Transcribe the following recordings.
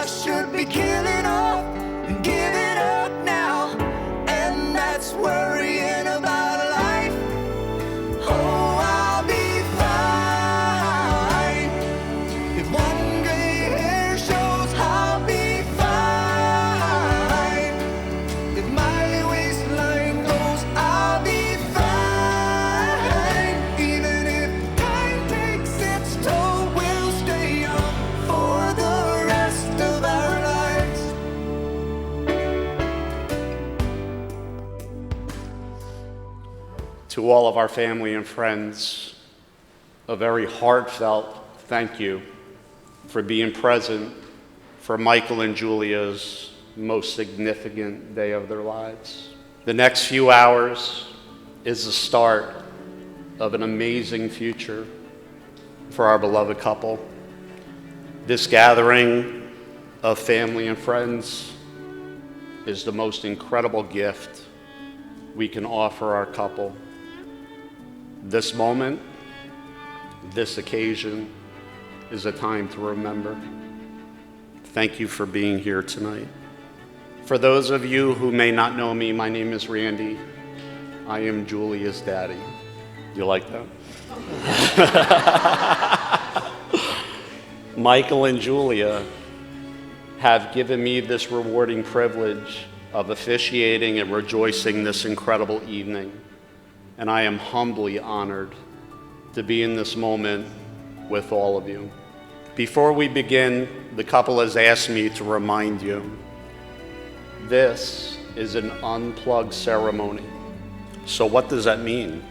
I should be killing off and giving up now, and that's worrying about life. Oh, I'll be fine. If one gray hair shows, I'll be fine. If my waistline goes, I'll be fine. Even if time takes its toll, we'll stay young for the rest of our lives. To all of our family and friends, a very heartfelt thank you for being present for Michael and Julia's most significant day of their lives. The next few hours is the start of an amazing future for our beloved couple. This gathering of family and friends is the most incredible gift we can offer our couple. This moment, this occasion, is a time to remember. Thank you for being here tonight. For those of you who may not know me, my name is Randy. I am Julia's daddy. You like that? Michael and Julia have given me this rewarding privilege of officiating and rejoicing this incredible evening. And I am humbly honored to be in this moment with all of you. Before we begin, the couple has asked me to remind you, this is an unplugged ceremony. So what does that mean?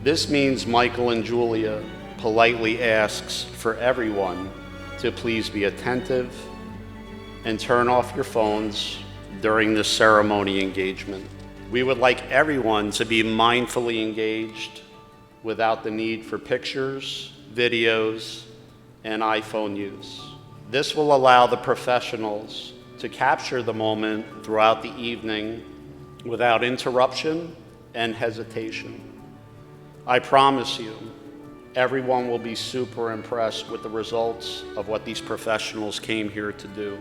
This means Michael and Julia politely asks for everyone to please be attentive and turn off your phones during this ceremony engagement. We would like everyone to be mindfully engaged without the need for pictures, videos, and iPhone use. This will allow the professionals to capture the moment throughout the evening without interruption and hesitation. I promise you, everyone will be super impressed with the results of what these professionals came here to do.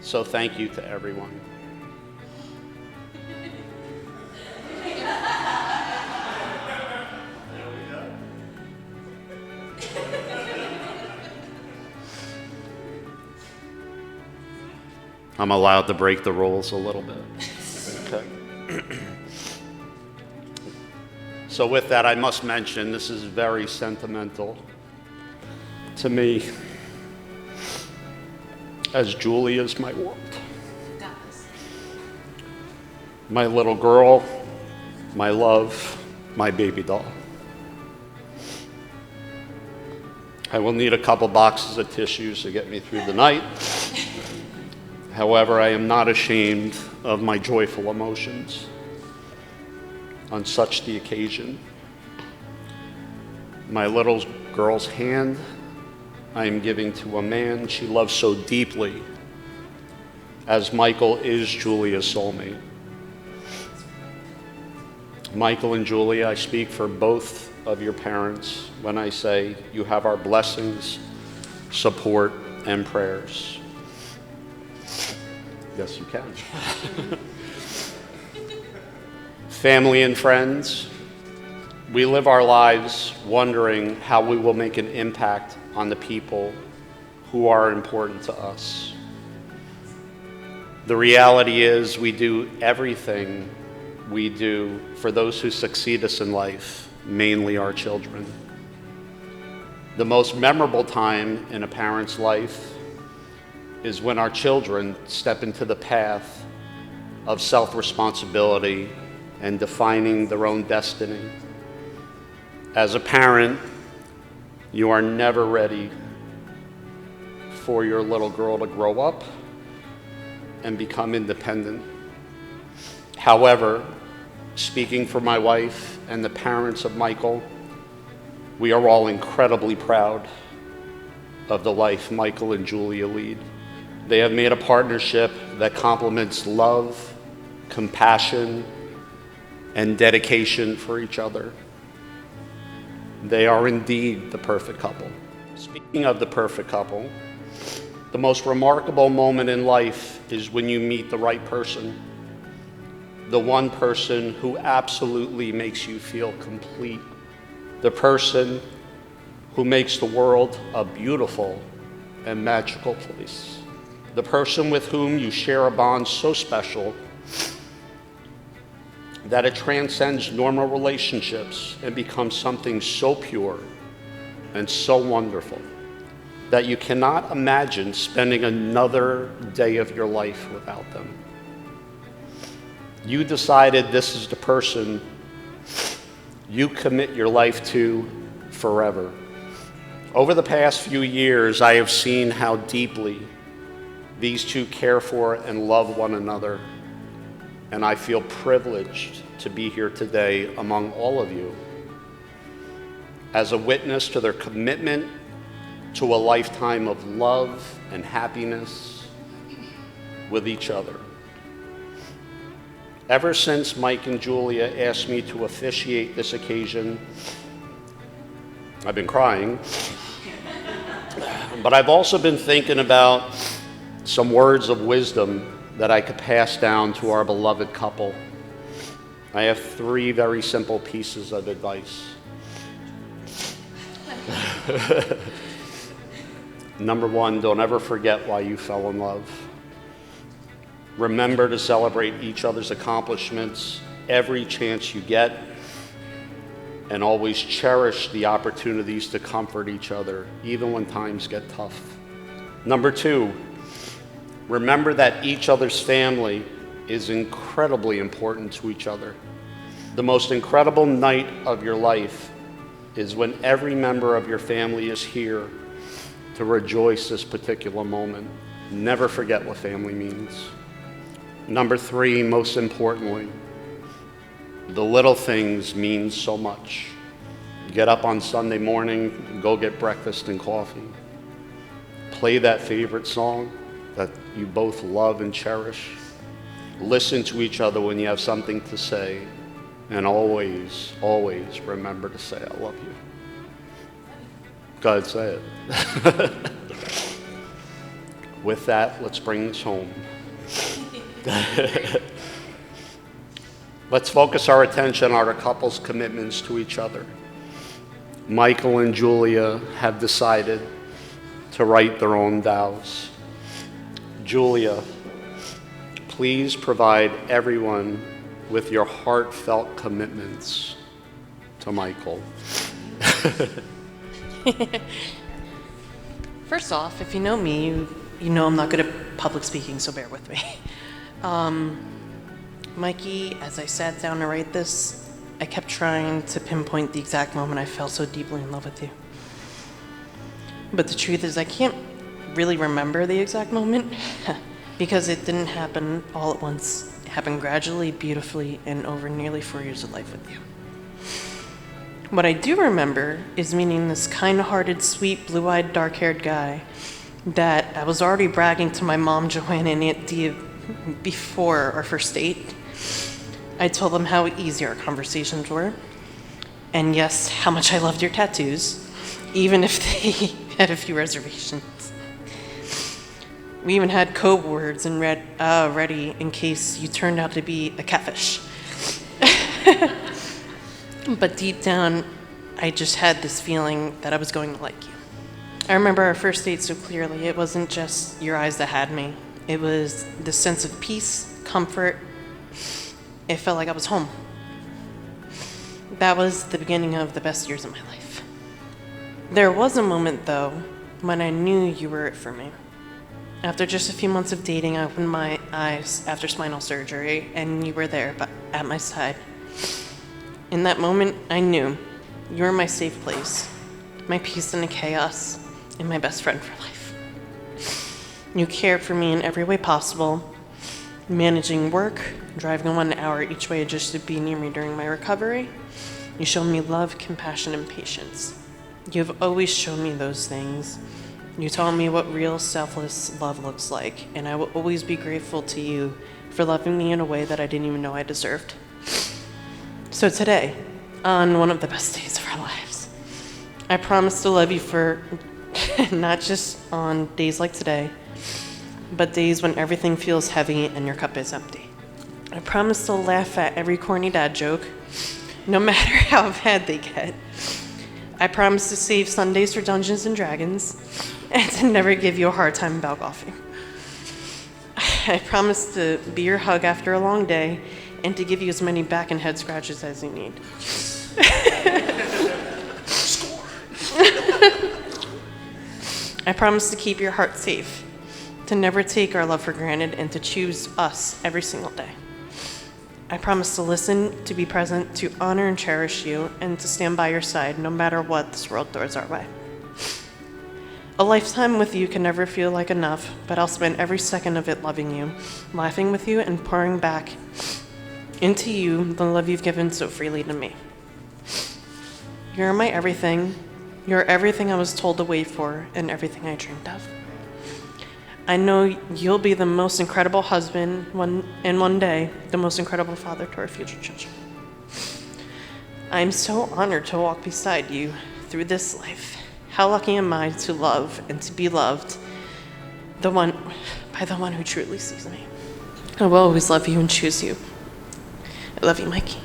So thank you to everyone. I'm allowed to break the rules a little bit. Okay. So with that, I must mention this is very sentimental to me, as Julia is my world. My little girl, my love, my baby doll. I will need a couple boxes of tissues to get me through the night. However, I am not ashamed of my joyful emotions on such the occasion. My little girl's hand I am giving to a man she loves so deeply, as Michael is Julia's soulmate. Michael and Julia, I speak for both of your parents when I say you have our blessings, support, and prayers. Yes, you can. Family and friends, we live our lives wondering how we will make an impact on the people who are important to us. The reality is we do everything we do for those who succeed us in life, mainly our children. The most memorable time in a parent's life is when our children step into the path of self-responsibility and defining their own destiny. As a parent, you are never ready for your little girl to grow up and become independent. However, speaking for my wife and the parents of Michael, we are all incredibly proud of the life Michael and Julia lead. They have made a partnership that complements love, compassion, and dedication for each other. They are indeed the perfect couple. Speaking of the perfect couple, The most remarkable moment in life is when you meet the right person, the one person who absolutely makes you feel complete, the person who makes the world a beautiful and magical place, the person with whom you share a bond so special that it transcends normal relationships and becomes something so pure and so wonderful that you cannot imagine spending another day of your life without them. You decided this is the person you commit your life to forever. Over the past few years, I have seen how deeply these two care for and love one another, and I feel privileged to be here today among all of you as a witness to their commitment to a lifetime of love and happiness with each other. Ever since Mike and Julia asked me to officiate this occasion, I've been crying, but I've also been thinking about some words of wisdom that I could pass down to our beloved couple. I have 3 very simple pieces of advice. Number 1, don't ever forget why you fell in love. Remember to celebrate each other's accomplishments every chance you get, and always cherish the opportunities to comfort each other, even when times get tough. Number 2, remember that each other's family is incredibly important to each other. The most incredible night of your life is when every member of your family is here to rejoice this particular moment. Never forget what family means. Number 3, most importantly, the little things mean so much. Get up on Sunday morning, go get breakfast and coffee. Play that favorite song that you both love and cherish. Listen to each other when you have something to say, and always, always remember to say, I love you. Go ahead, say it. With that, let's bring this home. Let's focus our attention on our couple's commitments to each other. Michael and Julia have decided to write their own vows. Julia, please provide everyone with your heartfelt commitments to Michael. First off, if you know me, you know I'm not good at public speaking, so bear with me. Mikey, as I sat down to write this, I kept trying to pinpoint the exact moment I fell so deeply in love with you. But the truth is, I can't really remember the exact moment because it didn't happen all at once. It happened gradually, beautifully, and over nearly 4 years of life with you. What I do remember is meeting this kind-hearted, sweet, blue-eyed, dark-haired guy that I was already bragging to my mom, Joanna, and Aunt Dia before our first date. I told them how easy our conversations were, and yes, how much I loved your tattoos, even if they had a few reservations. We even had code words and ready in case you turned out to be a catfish. But deep down, I just had this feeling that I was going to like you. I remember our first date so clearly. It wasn't just your eyes that had me. It was the sense of peace, comfort. It felt like I was home. That was the beginning of the best years of my life. There was a moment, though, when I knew you were it for me. After just a few months of dating, I opened my eyes after spinal surgery, and you were there, but at my side. In that moment, I knew you were my safe place, my peace in the chaos, and my best friend for life. You cared for me in every way possible, managing work, driving 1 hour each way just to be near me during my recovery. You showed me love, compassion, and patience. You have always shown me those things. You taught me what real selfless love looks like, and I will always be grateful to you for loving me in a way that I didn't even know I deserved. So today, on one of the best days of our lives, I promise to love you for not just on days like today, but days when everything feels heavy and your cup is empty. I promise to laugh at every corny dad joke, no matter how bad they get. I promise to save Sundays for Dungeons and Dragons, and to never give you a hard time about golfing. I promise to be your hug after a long day, and to give you as many back and head scratches as you need. I promise to keep your heart safe, to never take our love for granted, and to choose us every single day. I promise to listen, to be present, to honor and cherish you, and to stand by your side no matter what this world throws our way. A lifetime with you can never feel like enough, but I'll spend every second of it loving you, laughing with you, and pouring back into you the love you've given so freely to me. You're my everything. You're everything I was told to wait for and everything I dreamed of. I know you'll be the most incredible husband and one day the most incredible father to our future children. I'm so honored to walk beside you through this life. How lucky am I to love and to be loved by the one who truly sees me. I will always love you and choose you. I love you, Mikey.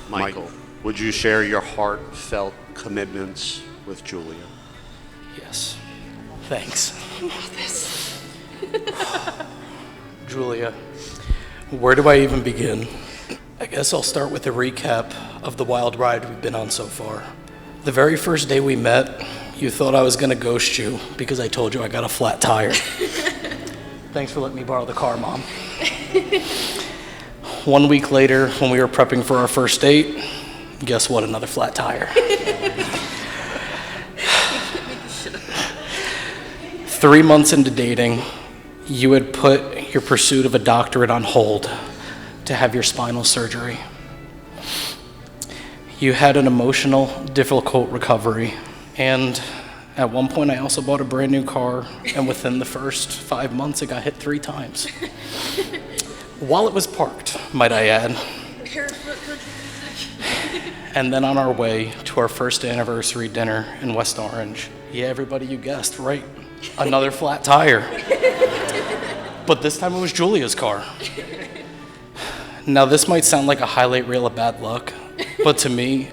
Michael, would you share your heartfelt commitments with Julia? Yes. Thanks. Julia, where do I even begin? I guess I'll start with a recap of the wild ride we've been on so far. The very first day we met, you thought I was gonna ghost you because I told you I got a flat tire. Thanks for letting me borrow the car, Mom. 1 week later, when we were prepping for our first date, guess what? Another flat tire. 3 months into dating, you had put your pursuit of a doctorate on hold to have your spinal surgery. You had an emotional, difficult recovery, and at one point I also bought a brand new car, and within the first 5 months it got hit 3 times. While it was parked, might I add. And then on our way to our first anniversary dinner in West Orange, yeah, everybody, you guessed, right? Another flat tire. But this time it was Julia's car. Now this might sound like a highlight reel of bad luck, but to me,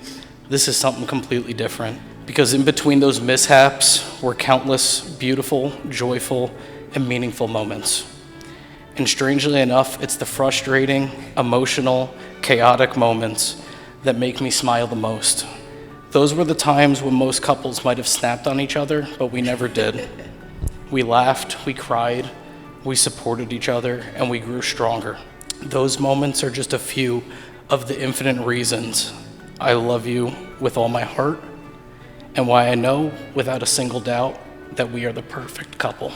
this is something completely different. Because in between those mishaps were countless beautiful, joyful, and meaningful moments. And strangely enough, it's the frustrating, emotional, chaotic moments that make me smile the most. Those were the times when most couples might have snapped on each other, but we never did. We laughed, we cried, we supported each other, and we grew stronger. Those moments are just a few of the infinite reasons I love you with all my heart, and why I know without a single doubt that we are the perfect couple.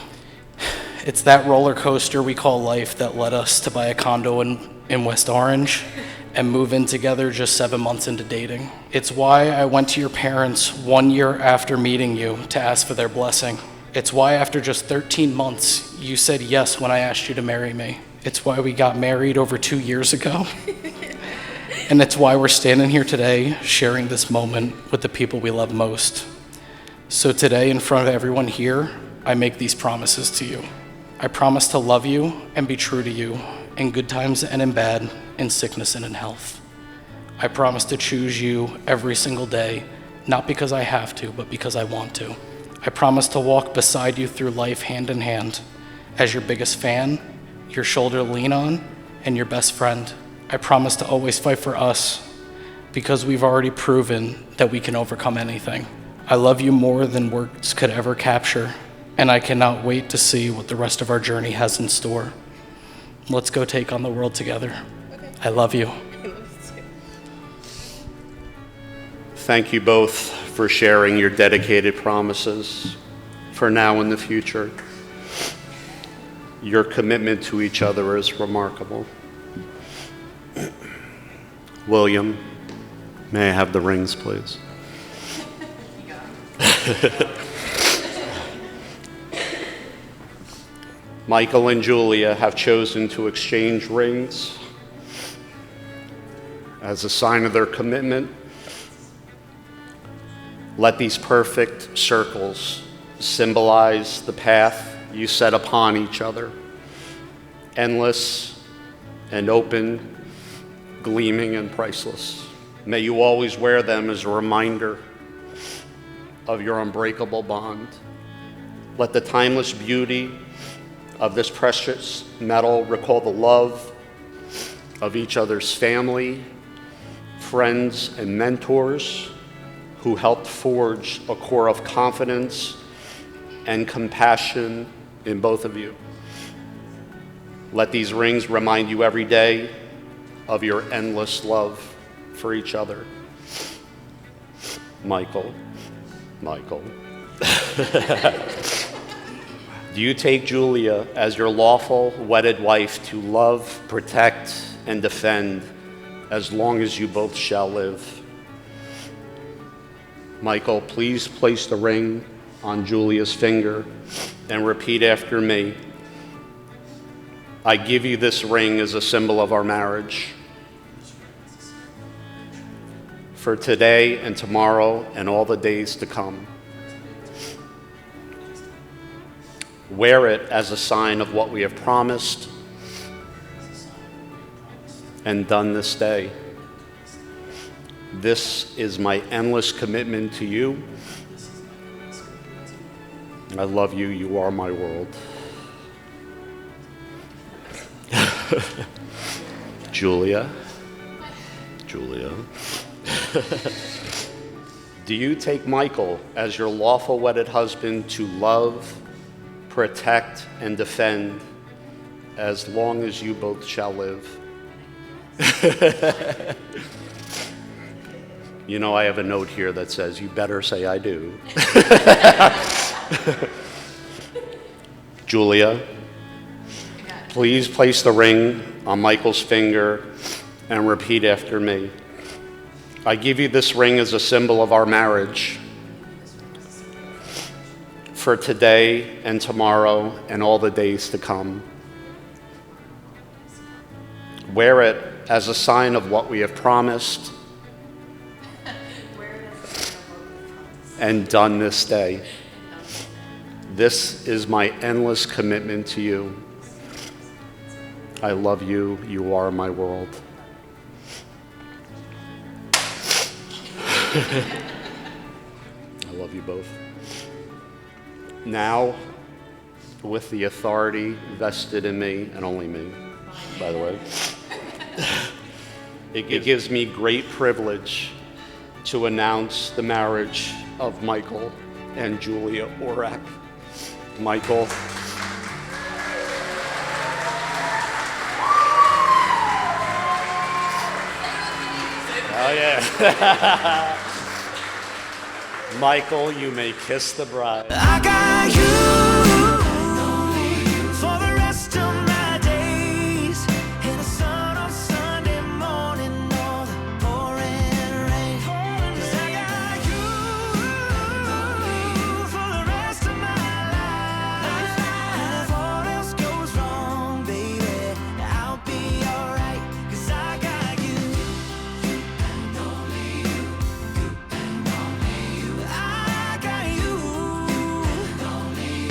It's that roller coaster we call life that led us to buy a condo in West Orange and move in together just 7 months into dating. It's why I went to your parents 1 year after meeting you to ask for their blessing. It's why after just 13 months, you said yes when I asked you to marry me. It's why we got married over 2 years ago. And it's why we're standing here today sharing this moment with the people we love most. So today, in front of everyone here, I make these promises to you. I promise to love you and be true to you in good times and in bad, in sickness and in health. I promise to choose you every single day, not because I have to, but because I want to. I promise to walk beside you through life hand in hand as your biggest fan, your shoulder to lean on, and your best friend. I promise to always fight for us because we've already proven that we can overcome anything. I love you more than words could ever capture, and I cannot wait to see what the rest of our journey has in store. Let's go take on the world together. Okay. I love you. Thank you both for sharing your dedicated promises for now and the future. Your commitment to each other is remarkable. William, may I have the rings, please? Michael and Julia have chosen to exchange rings as a sign of their commitment. Let these perfect circles symbolize the path you set upon each other, endless and open, gleaming and priceless. May you always wear them as a reminder of your unbreakable bond. Let the timeless beauty of this precious metal recall the love of each other's family, friends, and mentors who helped forge a core of confidence and compassion in both of you. Let these rings remind you every day of your endless love for each other. Michael. Do you take Julia as your lawful wedded wife to love, protect, and defend as long as you both shall live? Michael, please place the ring on Julia's finger and repeat after me. I give you this ring as a symbol of our marriage. For today and tomorrow and all the days to come. Wear it as a sign of what we have promised and done this day. This is my endless commitment to you. I love you. You are my world. Julia. Do you take Michael as your lawful wedded husband to love, protect, and defend as long as you both shall live? You know, I have a note here that says, you better say I do. Julia, please place the ring on Michael's finger and repeat after me. I give you this ring as a symbol of our marriage. For today and tomorrow and all the days to come. Wear it as a sign of what we have promised and done this day. This is my endless commitment to you. I love you. You are my world. I love you both. Now, with the authority vested in me, and only me, by the way, it gives me great privilege to announce the marriage of Michael and Julia Orak. Michael. Oh, yeah. Michael, you may kiss the bride. I got you for the rest of my days. In the sun on Sunday morning or the pouring rain. 'Cause I got you for the rest of my life. And if all else goes wrong, baby, I'll be alright. 'Cause I got you and only you. I got you and only you.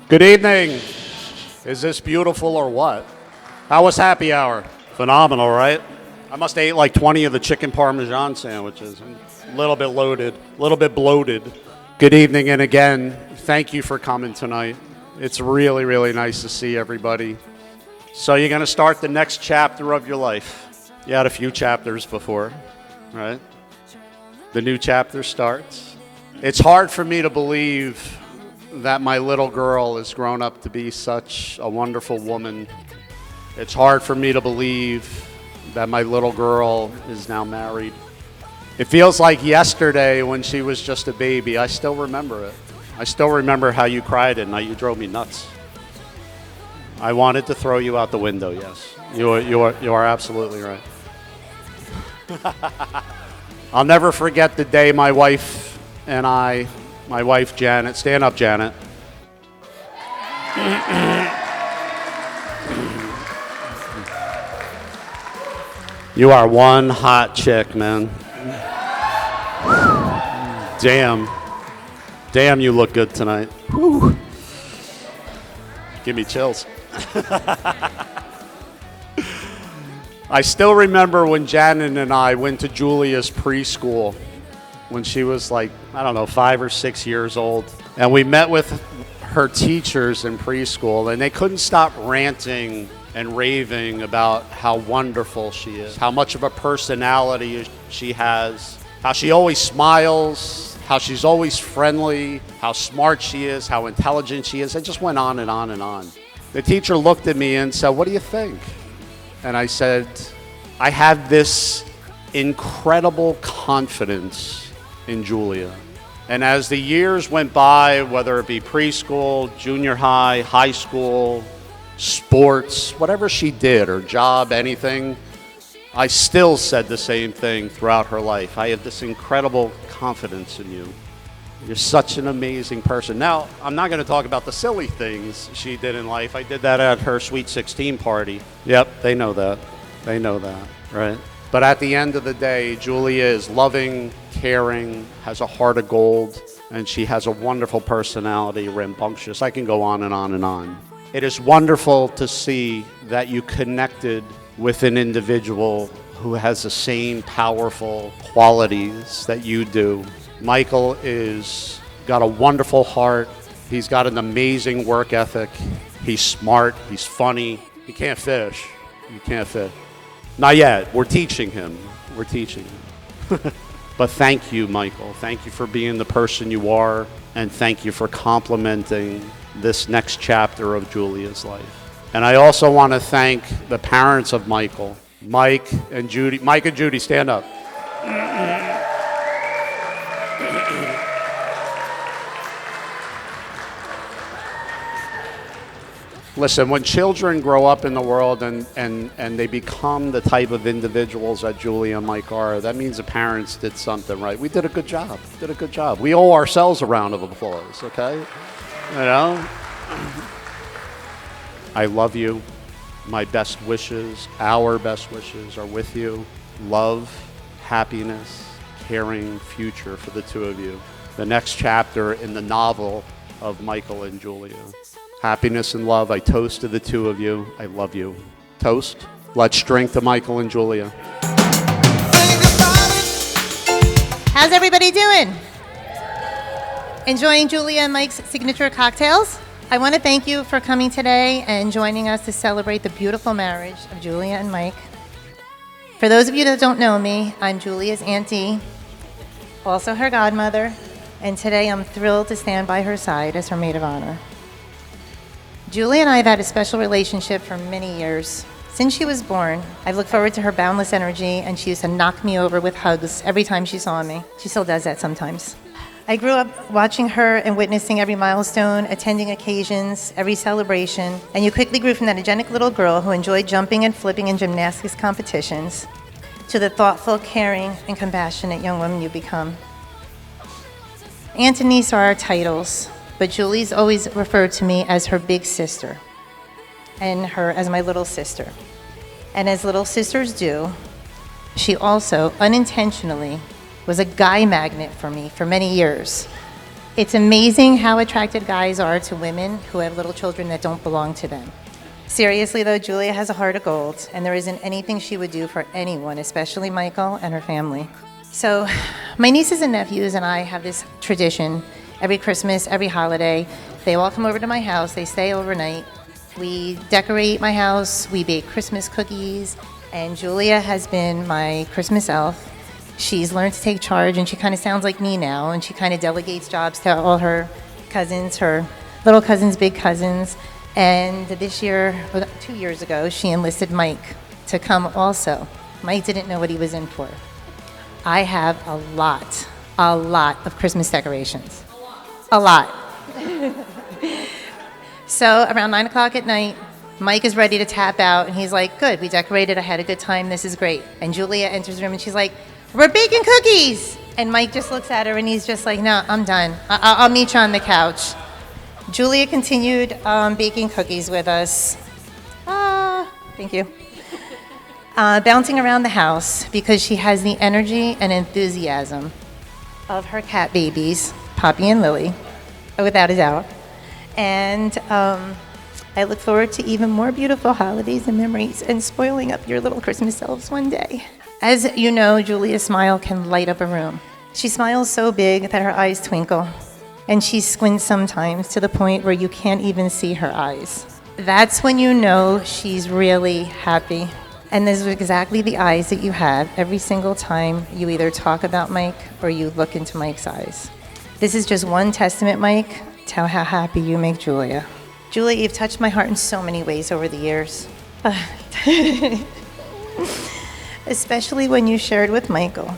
Good evening. Is this beautiful or what? How was happy hour? Phenomenal, right? I must have ate like 20 of the chicken parmesan sandwiches. A little bit loaded, a little bit bloated. Good evening, and again, thank you for coming tonight. It's really, really nice to see everybody. So you're going to start the next chapter of your life. You had a few chapters before, right? The new chapter starts. It's hard for me to believe that my little girl has grown up to be such a wonderful woman. It's hard for me to believe that my little girl is now married. It feels like yesterday when she was just a baby. I still remember it. I still remember how you cried at night. You drove me nuts. I wanted to throw you out the window, yes. You are absolutely right. I'll never forget the day my wife and my wife Janet, stand up Janet. You are one hot chick, man. Damn, you look good tonight. Whew. Give me chills. I still remember when Janet and I went to Julia's preschool when she was like, 5 or 6 years old. And we met with her teachers in preschool, and they couldn't stop ranting and raving about how wonderful she is, how much of a personality she has, how she always smiles, how she's always friendly, how smart she is, how intelligent she is. It just went on and on and on. The teacher looked at me and said, "What do you think?" And I said, "I have this incredible confidence in Julia." And as the years went by, whether it be preschool, junior high, high school, sports, whatever she did, her job, anything, I still said the same thing throughout her life. I have this incredible confidence in you. You're such an amazing person. Now, I'm not going to talk about the silly things she did in life. I did that at her Sweet 16 party. Yep, they know that. They know that, right? But at the end of the day, Julia is loving, caring, has a heart of gold, and she has a wonderful personality, rambunctious. I can go on and on and on. It is wonderful to see that you connected with an individual who has the same powerful qualities that you do. Michael is got a wonderful heart. He's got an amazing work ethic. He's smart. He's funny. He can't fish. You can't fish. Not yet. We're teaching him. We're teaching him. But thank you, Michael. Thank you for being the person you are, and thank you for complimenting this next chapter of Julia's life. And I also want to thank the parents of Michael, Mike and Judy. Mike and Judy, stand up. Listen, when children grow up in the world and they become the type of individuals that Julia and Mike are, that means the parents did something right. We did a good job. Did a good job. We owe ourselves a round of applause, okay? You know? I love you. My best wishes, our best wishes are with you. Love, happiness, caring future for the two of you. The next chapter in the novel of Michael and Julia. Happiness and love. I toast to the two of you. I love you. Toast. Let's drink to Michael and Julia. How's everybody doing? Enjoying Julia and Mike's signature cocktails? I want to thank you for coming today and joining us to celebrate the beautiful marriage of Julia and Mike. For those of you that don't know me, I'm Julia's auntie, also her godmother, and today I'm thrilled to stand by her side as her maid of honor. Julia and I have had a special relationship for many years. Since she was born, I've looked forward to her boundless energy, and she used to knock me over with hugs every time she saw me. She still does that sometimes. I grew up watching her and witnessing every milestone, attending occasions, every celebration, and you quickly grew from that energetic little girl who enjoyed jumping and flipping in gymnastics competitions to the thoughtful, caring, and compassionate young woman you become. Aunt and niece are our titles, but Julie's always referred to me as her big sister and her as my little sister. And as little sisters do, she also unintentionally was a guy magnet for me for many years. It's amazing how attracted guys are to women who have little children that don't belong to them. Seriously though, Julia has a heart of gold, and there isn't anything she would do for anyone, especially Michael and her family. So my nieces and nephews and I have this tradition. Every Christmas, every holiday, they all come over to my house, they stay overnight. We decorate my house, we bake Christmas cookies, and Julia has been my Christmas elf. She's learned to take charge, and she kind of sounds like me now, and she kind of delegates jobs to all her cousins, her little cousins, big cousins. And this year, or 2 years ago, she enlisted Mike to come also. Mike didn't know what he was in for. I have a lot of Christmas decorations. A lot. So around 9 o'clock at night, Mike is ready to tap out, and he's like, good, we decorated, I had a good time, this is great. And Julia enters the room, and she's like, we're baking cookies! And Mike just looks at her, and he's just like, no, I'm done. I'll meet you on the couch. Julia continued baking cookies with us. Thank you. Bouncing around the house because she has the energy and enthusiasm of her cat babies, Poppy and Lily, without a doubt. And I look forward to even more beautiful holidays and memories and spoiling up your little Christmas elves one day. As you know, Julia's smile can light up a room. She smiles so big that her eyes twinkle, and she squints sometimes to the point where you can't even see her eyes. That's when you know she's really happy. And those are exactly the eyes that you have every single time you either talk about Mike or you look into Mike's eyes. This is just one testament, Mike, to how happy you make Julia. Julia, you've touched my heart in so many ways over the years. Especially when you shared with Michael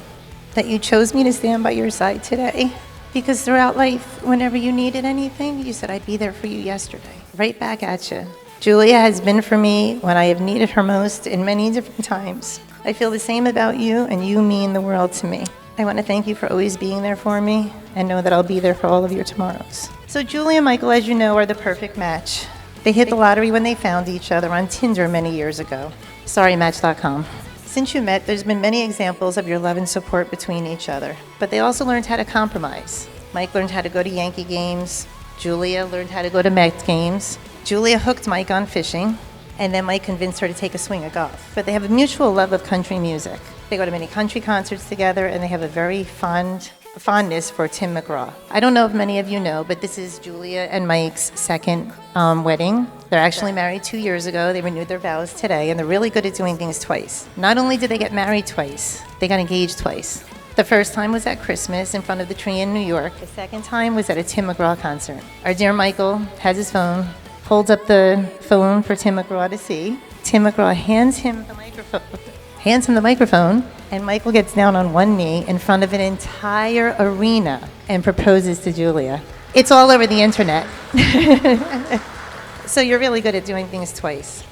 that you chose me to stand by your side today. Because throughout life, whenever you needed anything, you said, I'd be there for you yesterday. Right back at you. Julia has been for me when I have needed her most in many different times. I feel the same about you, and you mean the world to me. I want to thank you for always being there for me, and know that I'll be there for all of your tomorrows. So Julia and Michael, as you know, are the perfect match. They hit the lottery when they found each other on Tinder many years ago. Sorry, Match.com. Since you met, there's been many examples of your love and support between each other. But they also learned how to compromise. Mike learned how to go to Yankee games. Julia learned how to go to Mets games. Julia hooked Mike on fishing, and then Mike convinced her to take a swing of golf. But they have a mutual love of country music. They go to many country concerts together, and they have a very fondness for Tim McGraw. I don't know if many of you know, but this is Julia and Mike's second wedding. They're actually married 2 years ago. They renewed their vows today, and they're really good at doing things twice. Not only did they get married twice, they got engaged twice. The first time was at Christmas in front of the tree in New York. The second time was at a Tim McGraw concert. Our dear Michael has his phone, holds up the phone for Tim McGraw to see. Tim McGraw hands him the microphone, and Michael gets down on one knee in front of an entire arena and proposes to Julia. It's all over the internet. So you're really good at doing things twice.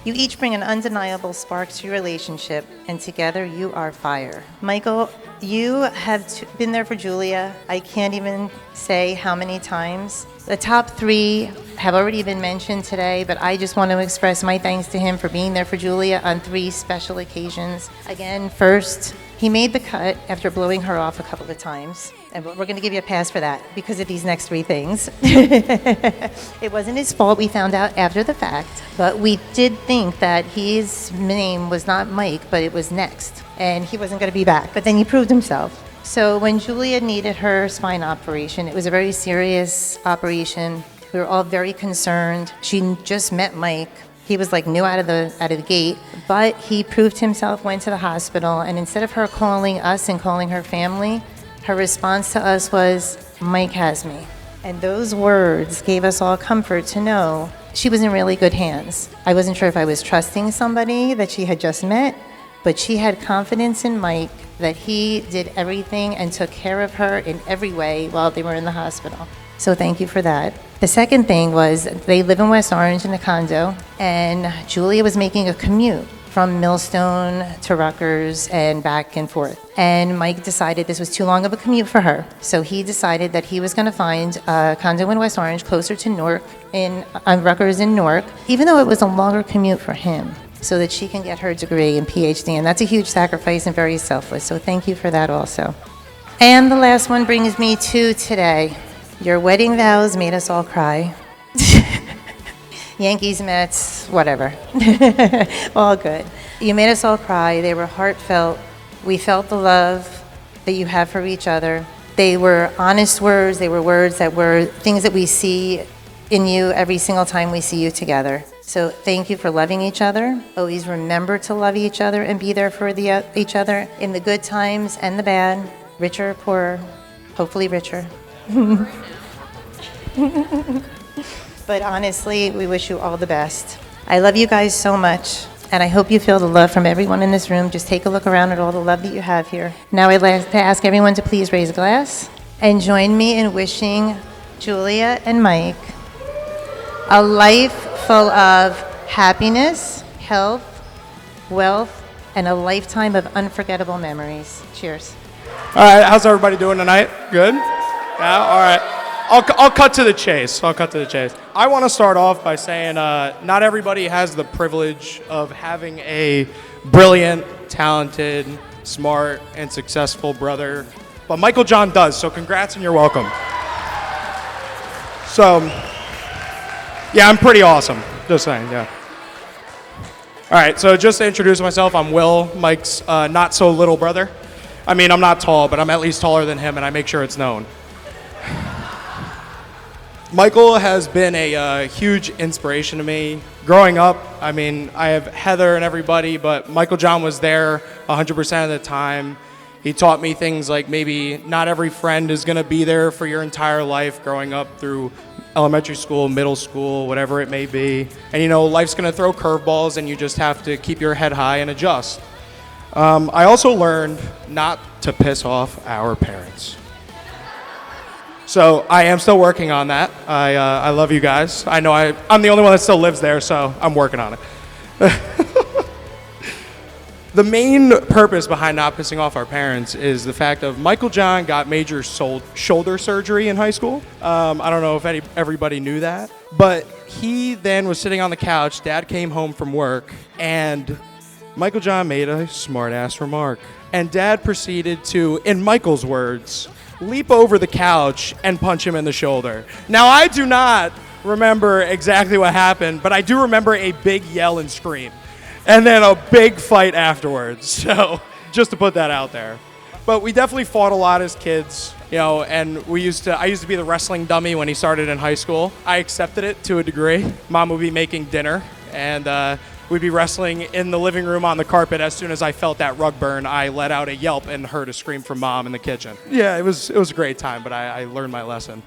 You each bring an undeniable spark to your relationship, and together you are fire. Michael, you have been there for Julia. I can't even say how many times. The top 3 have already been mentioned today, but I just want to express my thanks to him for being there for Julia on 3 special occasions. Again, first, he made the cut after blowing her off a couple of times. And we're going to give you a pass for that because of these next 3 things. It wasn't his fault. We found out after the fact. But we did think that his name was not Mike, but it was next. And he wasn't going to be back. But then he proved himself. So when Julia needed her spine operation, it was a very serious operation. We were all very concerned. She just met Mike. He was like new out of the gate, but he proved himself, went to the hospital, and instead of her calling us and calling her family, her response to us was, Mike has me. And those words gave us all comfort to know she was in really good hands. I wasn't sure if I was trusting somebody that she had just met, but she had confidence in Mike that he did everything and took care of her in every way while they were in the hospital. So thank you for that. The second thing was they live in West Orange in a condo, and Julia was making a commute from Millstone to Rutgers and back and forth. And Mike decided this was too long of a commute for her. So he decided that he was going to find a condo in West Orange closer to Newark, Rutgers in Newark, even though it was a longer commute for him, so that she can get her degree and PhD. And that's a huge sacrifice and very selfless. So thank you for that also. And the last one brings me to today. Your wedding vows made us all cry. Yankees, Mets, whatever. All good. You made us all cry. They were heartfelt. We felt the love that you have for each other. They were honest words. They were words that were things that we see in you every single time we see you together. So thank you for loving each other. Always remember to love each other and be there for each other in the good times and the bad, richer or poorer, hopefully richer. But honestly, we wish you all the best. I love you guys so much, and I hope you feel the love from everyone in this room. Just take a look around at all the love that you have here. Now I'd like to ask everyone to please raise a glass and join me in wishing Julia and Mike a life full of happiness, health, wealth, and a lifetime of unforgettable memories. Cheers. All right, how's everybody doing tonight? Good? Yeah, all right. I'll cut to the chase. I want to start off by saying not everybody has the privilege of having a brilliant, talented, smart, and successful brother, but Michael John does, so congrats and you're welcome. So, yeah, I'm pretty awesome, just saying, yeah. All right, so just to introduce myself, I'm Will, Mike's not-so-little brother. I mean, I'm not tall, but I'm at least taller than him, and I make sure it's known. Michael has been a huge inspiration to me. Growing up, I mean, I have Heather and everybody, but Michael John was there 100% of the time. He taught me things like maybe not every friend is going to be there for your entire life growing up through elementary school, middle school, whatever it may be. And, you know, life's going to throw curveballs, and you just have to keep your head high and adjust. I also learned not to piss off our parents. So I am still working on that. I love you guys. I know I'm the only one that still lives there, so I'm working on it. The main purpose behind not pissing off our parents is the fact of Michael John got major shoulder surgery in high school. I don't know if everybody knew that, but he then was sitting on the couch. Dad came home from work, and Michael John made a smart-ass remark. And Dad proceeded to, in Michael's words, leap over the couch and punch him in the shoulder. Now, I do not remember exactly what happened, but I do remember a big yell and scream, and then a big fight afterwards. So, just to put that out there. But we definitely fought a lot as kids, you know, and I used to be the wrestling dummy when he started in high school. I accepted it to a degree. Mom would be making dinner, and we'd be wrestling in the living room on the carpet. As soon as I felt that rug burn, I let out a yelp and heard a scream from Mom in the kitchen. Yeah, it was a great time, but I learned my lesson.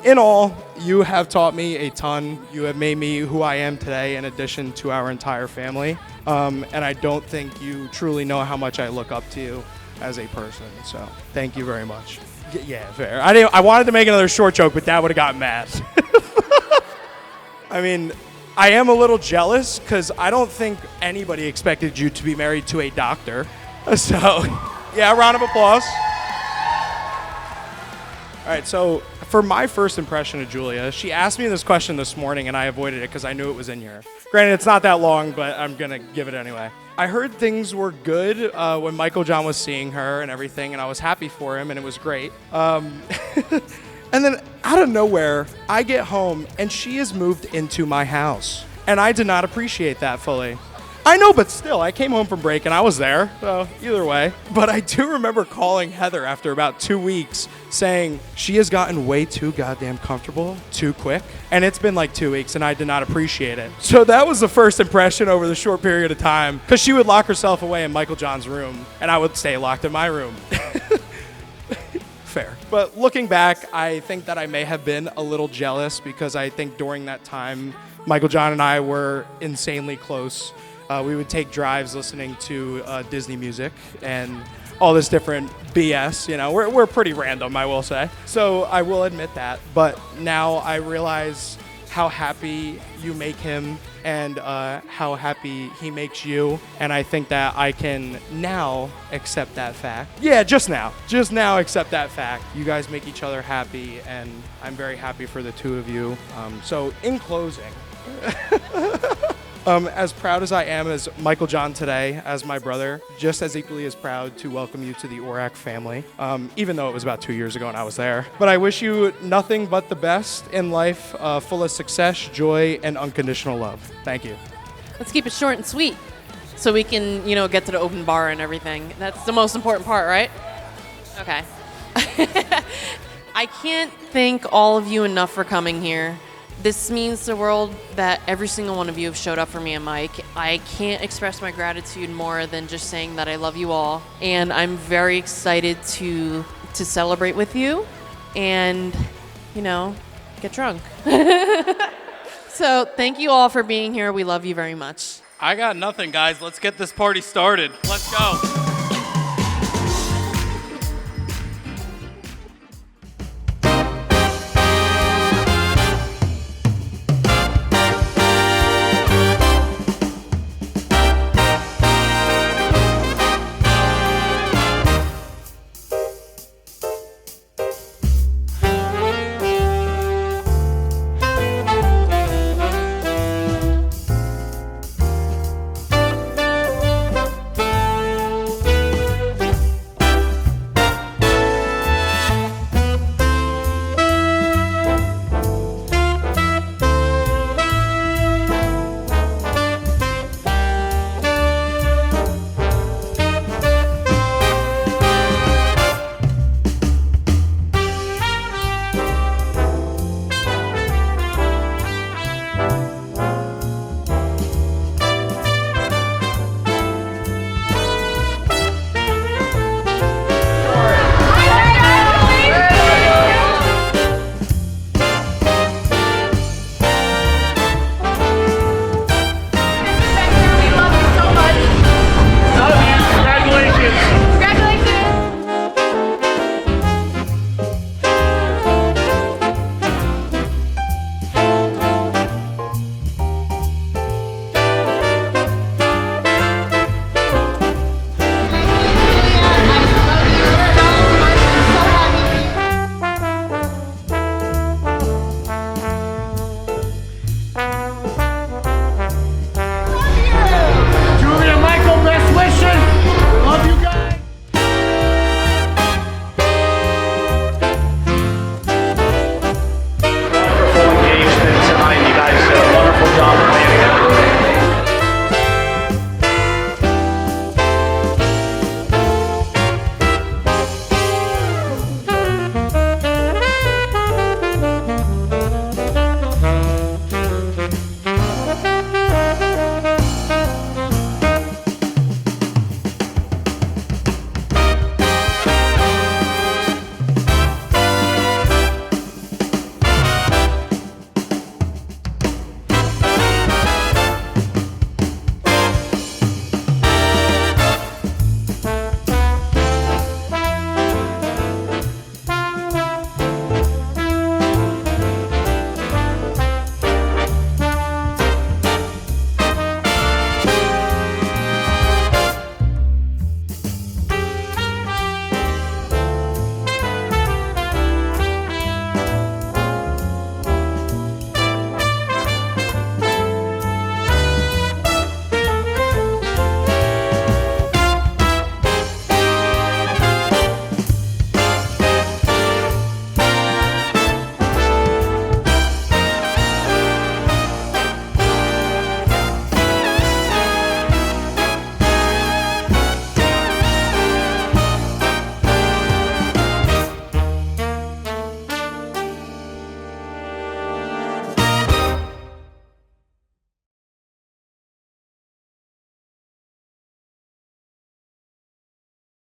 In all, you have taught me a ton. You have made me who I am today, in addition to our entire family. And I don't think you truly know how much I look up to you as a person. So thank you very much. Yeah, fair. I wanted to make another short joke, but Dad would have gotten mad. I mean, I am a little jealous because I don't think anybody expected you to be married to a doctor. So, yeah, a round of applause. All right, so for my first impression of Julia, she asked me this question this morning, and I avoided it because I knew it was in here. Granted, it's not that long, but I'm going to give it anyway. I heard things were good when Michael John was seeing her and everything, and I was happy for him, and it was great. And then out of nowhere, I get home and she has moved into my house. And I did not appreciate that fully. I know, but still, I came home from break and I was there, so either way. But I do remember calling Heather after about 2 weeks saying she has gotten way too goddamn comfortable too quick. And it's been like 2 weeks and I did not appreciate it. So that was the first impression over the short period of time, because she would lock herself away in Michael John's room and I would stay locked in my room. Fair. But looking back, I think that I may have been a little jealous because I think during that time, Michael John and I were insanely close. We would take drives listening to Disney music and all this different BS. You know, we're pretty random, I will say. So I will admit that. But now I realize how happy you make him and how happy he makes you. And I think that I can now accept that fact. Yeah, just now accept that fact. You guys make each other happy, and I'm very happy for the two of you. So in closing, As proud as I am as Michael John today, as my brother, just as equally as proud to welcome you to the Orac family, even though it was about 2 years ago and I was there. But I wish you nothing but the best in life, full of success, joy, and unconditional love. Thank you. Let's keep it short and sweet so we can, get to the open bar and everything. That's the most important part, right? Okay. I can't thank all of you enough for coming here. This means the world that every single one of you have showed up for me and Mike. I can't express my gratitude more than just saying that I love you all. And I'm very excited to celebrate with you and, get drunk. So thank you all for being here. We love you very much. I got nothing, guys. Let's get this party started. Let's go.